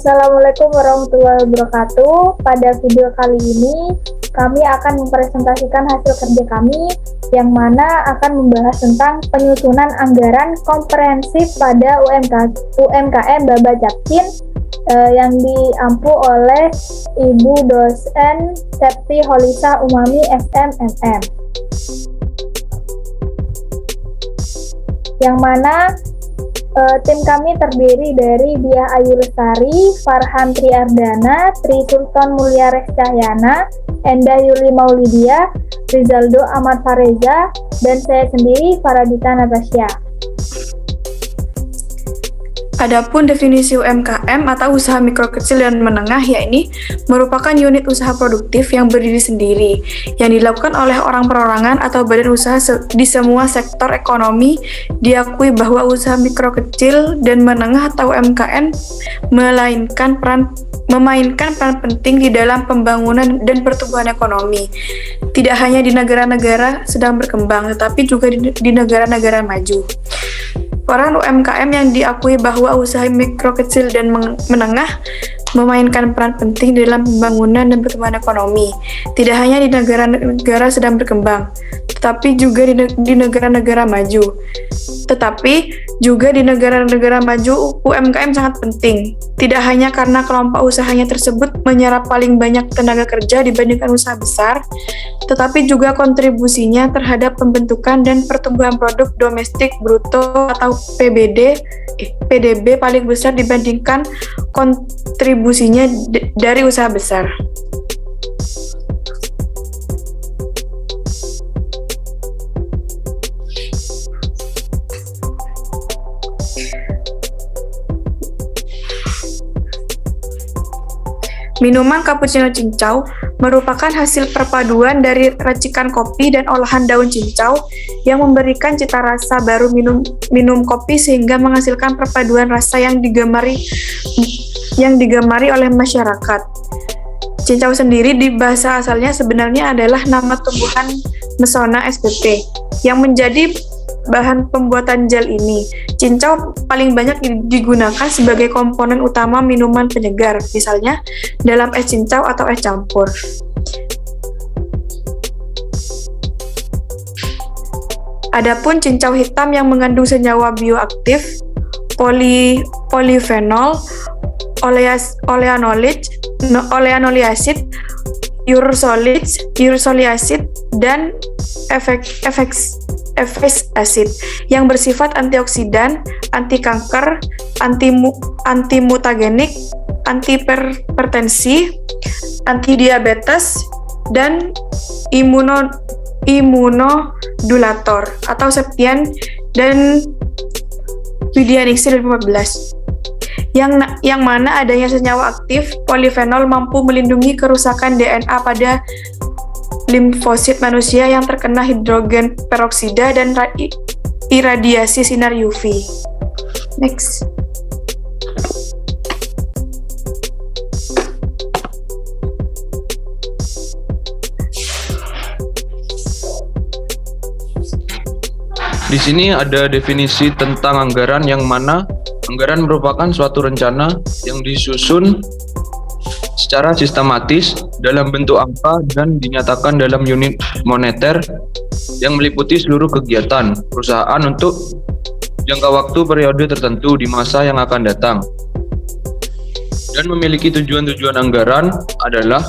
Assalamualaikum warahmatullahi wabarakatuh. Pada video kali ini, kami akan mempresentasikan hasil kerja kami yang mana akan membahas tentang penyusunan anggaran komprehensif pada UMKM Baba Capcin yang diampu oleh Ibu dosen Septi Holisa Umami SMMM. Yang mana tim kami terdiri dari Diah Ayu Lestari, Farhan Triardana, Tri Sultan Mulia Cahyana, Endah Yuli Maulidia, Rizaldo Ahmad Fareza, dan saya sendiri Faradita Natasha. Adapun definisi UMKM atau usaha mikro kecil dan menengah yakni merupakan unit usaha produktif yang berdiri sendiri yang dilakukan oleh orang perorangan atau badan usaha di semua sektor ekonomi. Diakui bahwa usaha mikro kecil dan menengah atau UMKM memainkan peran penting di dalam pembangunan dan pertumbuhan ekonomi, tidak hanya di negara-negara sedang berkembang tetapi juga di negara-negara maju. Peran UMKM yang diakui bahwa usaha mikro kecil dan menengah memainkan peran penting dalam pembangunan dan pertumbuhan ekonomi, tidak hanya di negara-negara sedang berkembang, tetapi juga di negara-negara maju. UMKM sangat penting, tidak hanya karena kelompok usahanya tersebut menyerap paling banyak tenaga kerja dibandingkan usaha besar, tetapi juga kontribusinya terhadap pembentukan dan pertumbuhan produk domestik bruto atau PDB paling besar dibandingkan kontribusinya dari usaha besar. Minuman cappuccino cincau merupakan hasil perpaduan dari racikan kopi dan olahan daun cincau yang memberikan cita rasa baru minum kopi sehingga menghasilkan perpaduan rasa yang digemari oleh masyarakat. Cincau sendiri di bahasa asalnya sebenarnya adalah nama tumbuhan Mesona spp yang menjadi bahan pembuatan gel ini. Cincau paling banyak digunakan sebagai komponen utama minuman penyegar, misalnya dalam es cincau atau es campur. Adapun cincau hitam yang mengandung senyawa bioaktif, polifenol, oleanoliasid, ursoliasid, dan efes asid yang bersifat antioksidan, anti kanker, antimutagenik, antihipertensi, antidiabetes, dan imunodulator atau Septian dan Widianixin 15. Yang mana adanya senyawa aktif polifenol mampu melindungi kerusakan DNA pada limfosit manusia yang terkena hidrogen peroksida dan iradiasi sinar UV. Next. Di sini ada definisi tentang anggaran, yang mana anggaran merupakan suatu rencana yang disusun secara sistematis dalam bentuk angka dan dinyatakan dalam unit moneter yang meliputi seluruh kegiatan perusahaan untuk jangka waktu periode tertentu di masa yang akan datang. Dan memiliki tujuan-tujuan anggaran adalah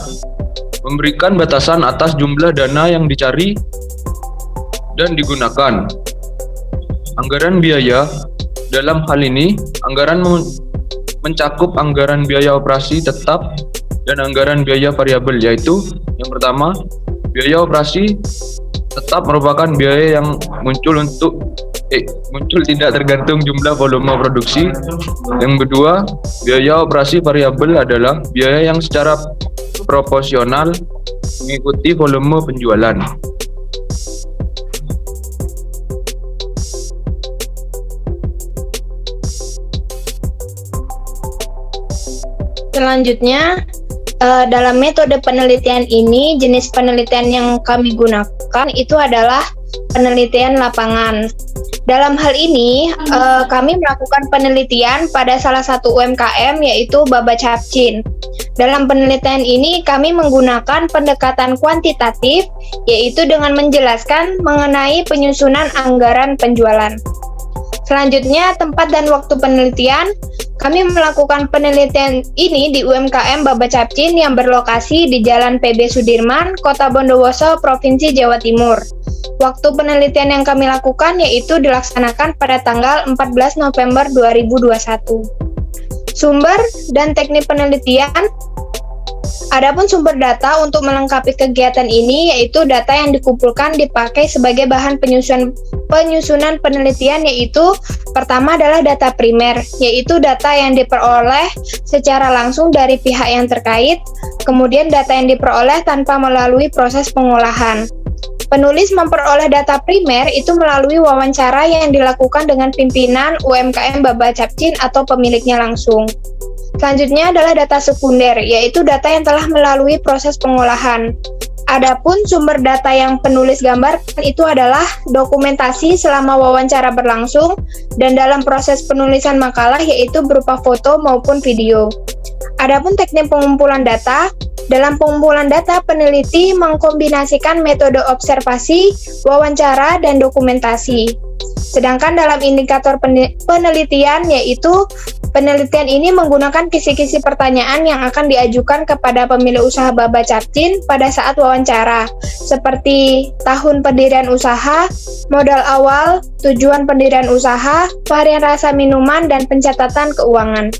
memberikan batasan atas jumlah dana yang dicari dan digunakan. Anggaran biaya, dalam hal ini anggaran mencakup anggaran biaya operasi tetap dan anggaran biaya variabel, yaitu yang pertama, biaya operasi tetap merupakan biaya yang muncul tidak tergantung jumlah volume produksi. Yang kedua, biaya operasi variabel adalah biaya yang secara proporsional mengikuti volume penjualan. Selanjutnya, dalam metode penelitian ini, jenis penelitian yang kami gunakan itu adalah penelitian lapangan. Dalam hal ini, kami melakukan penelitian pada salah satu UMKM yaitu Baba Capcin. Dalam penelitian ini, kami menggunakan pendekatan kuantitatif, yaitu dengan menjelaskan mengenai penyusunan anggaran penjualan. Selanjutnya, tempat dan waktu penelitian. Kami melakukan penelitian ini di UMKM Baba Capcin yang berlokasi di Jalan PB Sudirman, Kota Bondowoso, Provinsi Jawa Timur. Waktu penelitian yang kami lakukan yaitu dilaksanakan pada tanggal 14 November 2021. Sumber dan teknik penelitian. Adapun sumber data untuk melengkapi kegiatan ini yaitu data yang dikumpulkan dipakai sebagai bahan penyusunan penelitian, yaitu pertama adalah data primer, yaitu data yang diperoleh secara langsung dari pihak yang terkait, kemudian data yang diperoleh tanpa melalui proses pengolahan. Penulis memperoleh data primer itu melalui wawancara yang dilakukan dengan pimpinan UMKM Baba Capcin atau pemiliknya langsung. Selanjutnya adalah data sekunder, yaitu data yang telah melalui proses pengolahan. Adapun sumber data yang penulis gambarkan itu adalah dokumentasi selama wawancara berlangsung dan dalam proses penulisan makalah, yaitu berupa foto maupun video. Adapun teknik pengumpulan data, dalam pengumpulan data peneliti mengkombinasikan metode observasi, wawancara, dan dokumentasi. Sedangkan dalam indikator penelitian, yaitu penelitian ini menggunakan kisi-kisi pertanyaan yang akan diajukan kepada pemilik usaha Baba Capcin pada saat wawancara, seperti tahun pendirian usaha, modal awal, tujuan pendirian usaha, varian rasa minuman, dan pencatatan keuangan.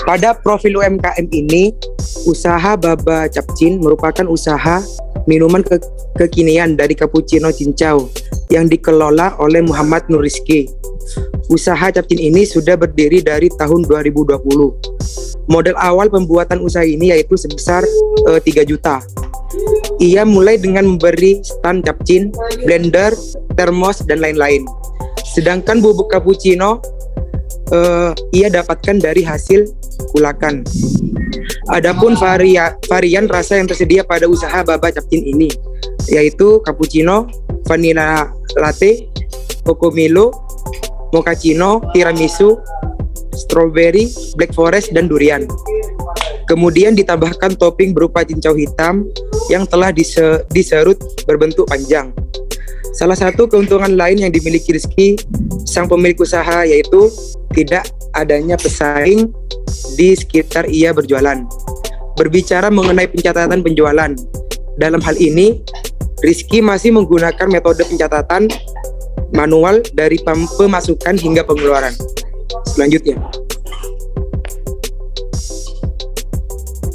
Pada profil UMKM ini, usaha Baba Capcin merupakan usaha minuman kekinian dari cappuccino cincau yang dikelola oleh Muhammad Nur Rizky. Usaha Capcin ini sudah berdiri dari tahun 2020. Modal awal pembuatan usaha ini yaitu sebesar 3 juta. Ia mulai dengan memberi stand Capcin, blender, termos, dan lain-lain. Sedangkan bubuk cappuccino ia dapatkan dari hasil kulakan. Adapun varian rasa yang tersedia pada usaha Baba Capcin ini yaitu cappuccino, vanilla latte, coco milo, mochaccino, tiramisu, strawberry, black forest, dan durian. Kemudian ditambahkan topping berupa cincau hitam yang telah diserut berbentuk panjang. Salah satu keuntungan lain yang dimiliki Rizky, sang pemilik usaha, yaitu tidak adanya pesaing di sekitar ia berjualan. Berbicara mengenai pencatatan penjualan, dalam hal ini Rizky masih menggunakan metode pencatatan manual dari pemasukan hingga pengeluaran.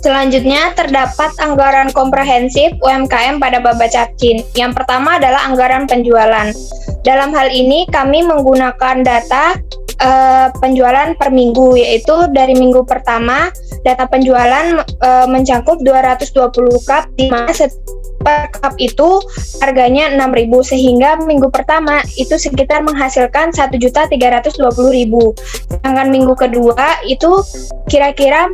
Selanjutnya terdapat anggaran komprehensif UMKM pada Baba Capcin. Yang pertama adalah anggaran penjualan. Dalam hal ini kami menggunakan data penjualan per minggu, yaitu dari minggu pertama data penjualan mencakup 220 cup, di mana per cup itu harganya 6.000, sehingga minggu pertama itu sekitar menghasilkan 1.320.000. Sedangkan minggu kedua itu kira-kira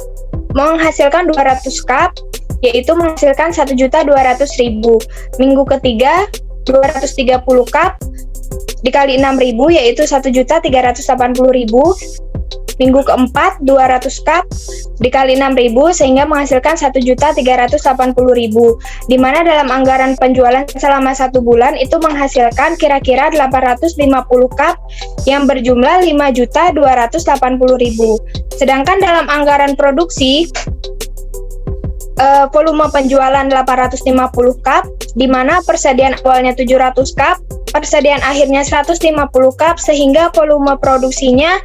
menghasilkan 200 cup, yaitu menghasilkan 1.200.000. Minggu ketiga 230 cup dikali 6.000 yaitu 1.380.000. Minggu keempat 200 cup dikali 6.000 sehingga menghasilkan 1.380.000. Di mana dalam anggaran penjualan selama 1 bulan itu menghasilkan kira-kira 850 cup yang berjumlah 5.280.000. Sedangkan dalam anggaran produksi volume penjualan 850 cup, di mana persediaan awalnya 700 cup, persediaan akhirnya 150 cup, sehingga volume produksinya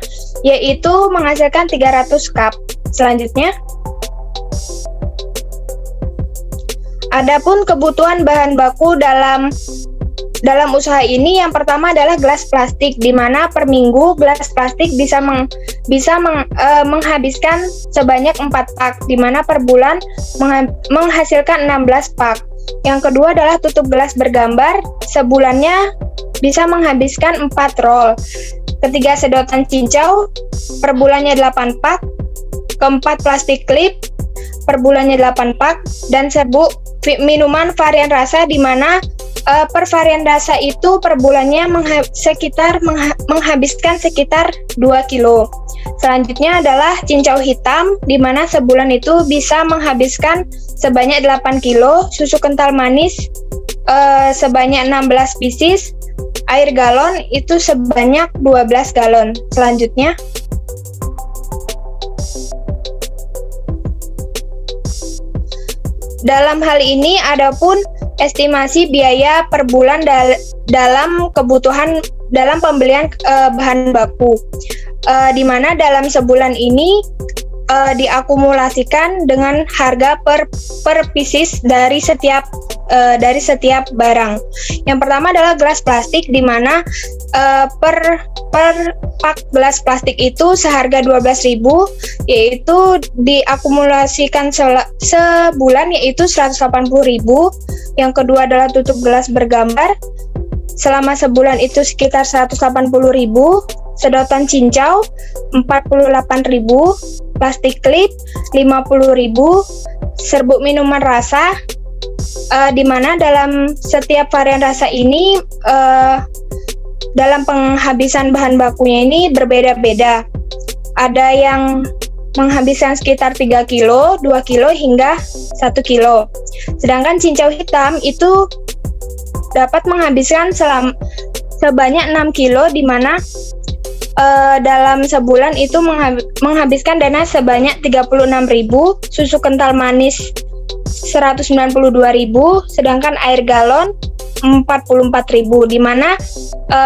yaitu menghasilkan 300 cup. Selanjutnya, adapun kebutuhan bahan baku dalam usaha ini, yang pertama adalah gelas plastik, di mana per minggu gelas plastik bisa menghabiskan sebanyak 4 pak, di mana per bulan menghasilkan 16 pak. Yang kedua adalah tutup gelas bergambar, sebulannya bisa menghabiskan 4 roll. Ketiga, sedotan cincau, per bulannya 8 pak. Keempat, plastik klip, per bulannya 8 pak, dan serbuk minuman varian rasa di mana per varian rasa itu per bulannya menghabiskan sekitar 2 kilo. Selanjutnya adalah cincau hitam, di mana sebulan itu bisa menghabiskan sebanyak 8 kilo, susu kental manis sebanyak 16 pieces, air galon itu sebanyak 12 galon. Selanjutnya, dalam hal ini adapun estimasi biaya per bulan dalam kebutuhan dalam pembelian bahan baku, di mana dalam sebulan ini diakumulasikan dengan harga per pieces dari setiap barang. Yang pertama adalah gelas plastik, di mana per pak gelas plastik itu seharga 12.000, yaitu diakumulasikan sebulan yaitu 180.000. Yang kedua adalah tutup gelas bergambar, selama sebulan itu sekitar 180.000. Sedotan cincau 48.000, plastik klip 50.000, serbuk minuman rasa, di mana dalam setiap varian rasa ini dalam penghabisan bahan bakunya ini berbeda-beda. Ada yang menghabiskan sekitar 3 kilo, 2 kilo hingga 1 kilo. Sedangkan cincau hitam itu dapat menghabiskan sebanyak 6 kilo, di mana dalam sebulan itu menghabiskan dana sebanyak 36.000, susu kental manis 192.000, sedangkan air galon 44.000, di mana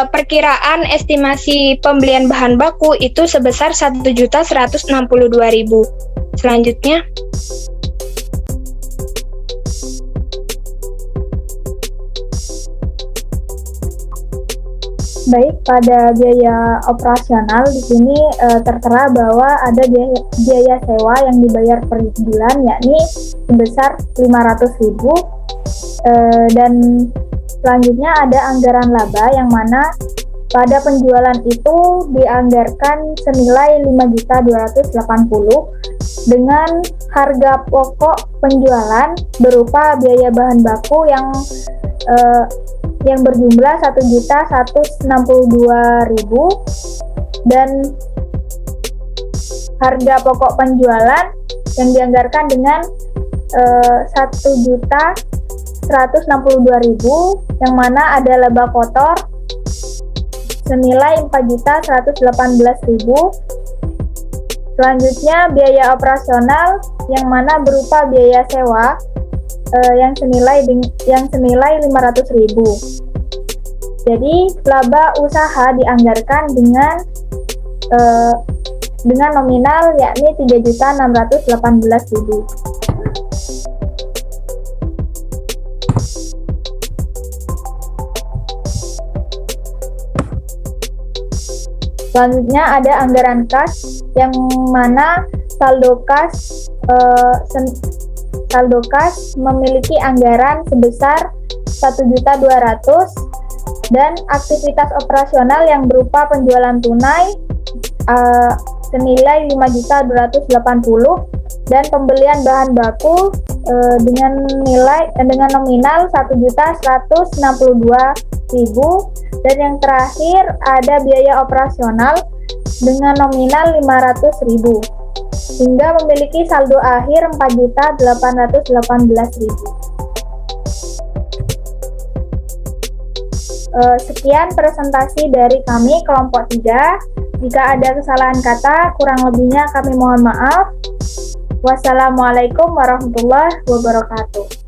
perkiraan estimasi pembelian bahan baku itu sebesar 1.162.000. Selanjutnya, baik, pada biaya operasional di sini tertera bahwa ada biaya sewa yang dibayar per bulan, yakni sebesar 500.000, dan selanjutnya ada anggaran laba yang mana pada penjualan itu dianggarkan senilai 5.280 dengan harga pokok penjualan berupa biaya bahan baku yang berjumlah 1.162.000 dan harga pokok penjualan yang dianggarkan dengan 1.162.000, yang mana ada laba kotor senilai 4.118.000. Selanjutnya biaya operasional yang mana berupa biaya sewa yang senilai 500.000. Jadi laba usaha dianggarkan dengan nominal yakni 3.618.000. Selanjutnya ada anggaran kas, yang mana saldo kas memiliki anggaran sebesar 1.200.000 dan aktivitas operasional yang berupa penjualan tunai senilai 5.280 dan pembelian bahan baku dengan nominal 1.162.000, dan yang terakhir ada biaya operasional dengan nominal 500.000 hingga memiliki saldo akhir 4.818.000. Sekian presentasi dari kami kelompok 3. Jika ada kesalahan kata, kurang lebihnya kami mohon maaf. Wassalamualaikum warahmatullahi wabarakatuh.